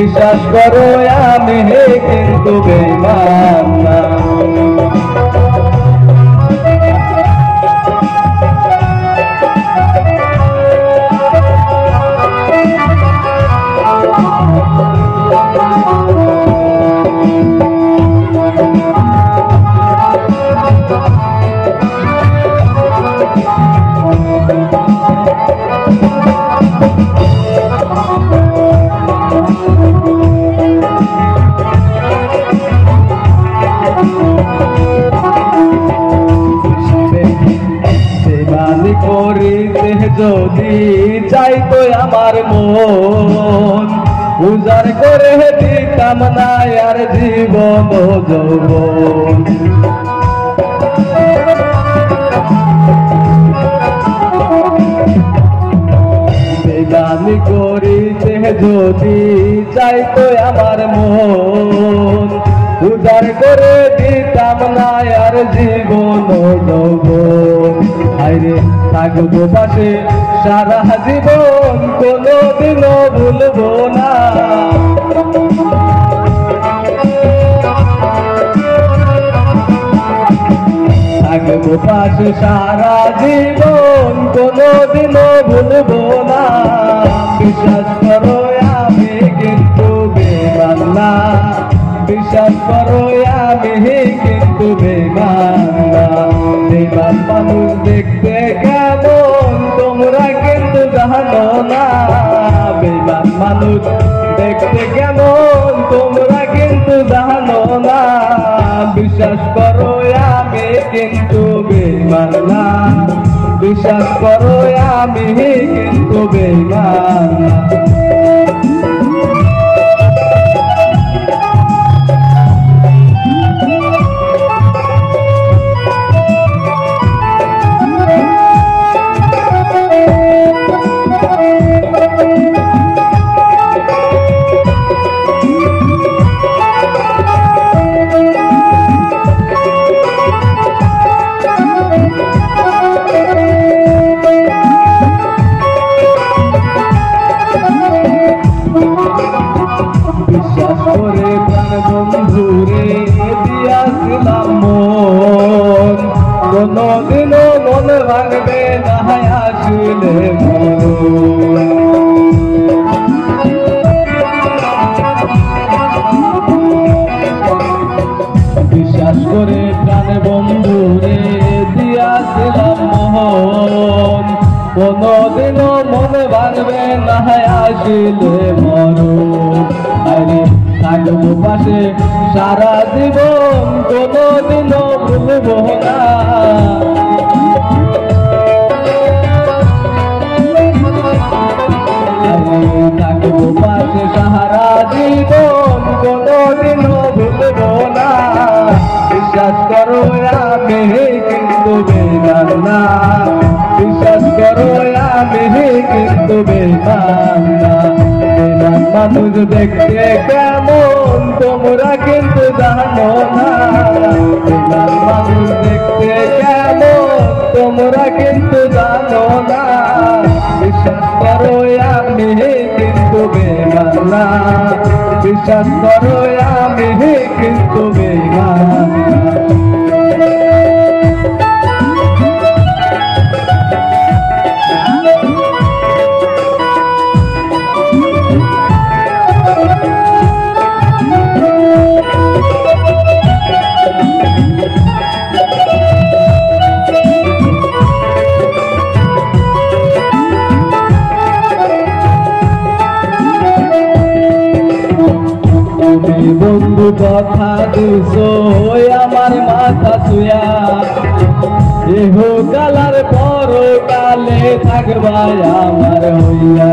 বিশ্বাস করো আমি কিন্তু বেঈমান না। করিতে যদি চাইতো আমার মন, উজাড় করে দিতাম না আর জীবন যৌবন। বেগানি করিতে যদি চাইতো আমার মন, উজাড় করে দিতাম না আর জীবন যৌবন। আইরে থাকবো পাশে সারা জীবন, কোনোদিনও ভুলবো না। থাকবো পাশে সারা জীবন, কোনোদিনও ভুলবো না। বিশ্বাস করো আমি কিন্তু বেঈমান না, বিশ্বাস করো আমি কিন্তু বেঈমান না। বেঈমান মানুষ দেখতে কেমন তোমরা কিন্তু জানো না, বেঈমান মানুষ দেখতে কেমন তোমরা কিন্তু জানো না। বিশ্বাস করো আমি কিন্তু বেঈমান না, বিশ্বাস করো আমি কিন্তু বেঈমান না। বন্ধুরে দিয়াছিলাম মন, কোনদিনও মন ভাঙবে না আসলে মরণ। বিশ্বাস করে প্রাণ বন্ধুরে দিয়াছিলাম মন, কোনদিনও মন ভাঙবে না আসলে মরণ। আরে থাকবো পাশে সারা জীবন, কোনোদিনও ভুলবো না। থাকবো পাশে সারা জীবন, কোনোদিনও ভুলবো না। বিশ্বাস করো আমি কিন্তু বেঈমান না, বিশ্বাস করো আমি কিন্তু বেঈমান না। বেঈমান মানুষ দেখতে কেমন তোমরা কিন্তু জানো না, বেঈমান মানুষ দেখতে কেমন তোমরা কিন্তু জানো না। বিশ্বাস করো আমি কিন্তু বেঈমান না, বিশ্বাস করো আমি কিন্তু বেঈমান না। বন্ধু কথা দিছো আমার মাথা ছুঁয়া, এহ কালার পর কালে থাকবা আমার হইয়া।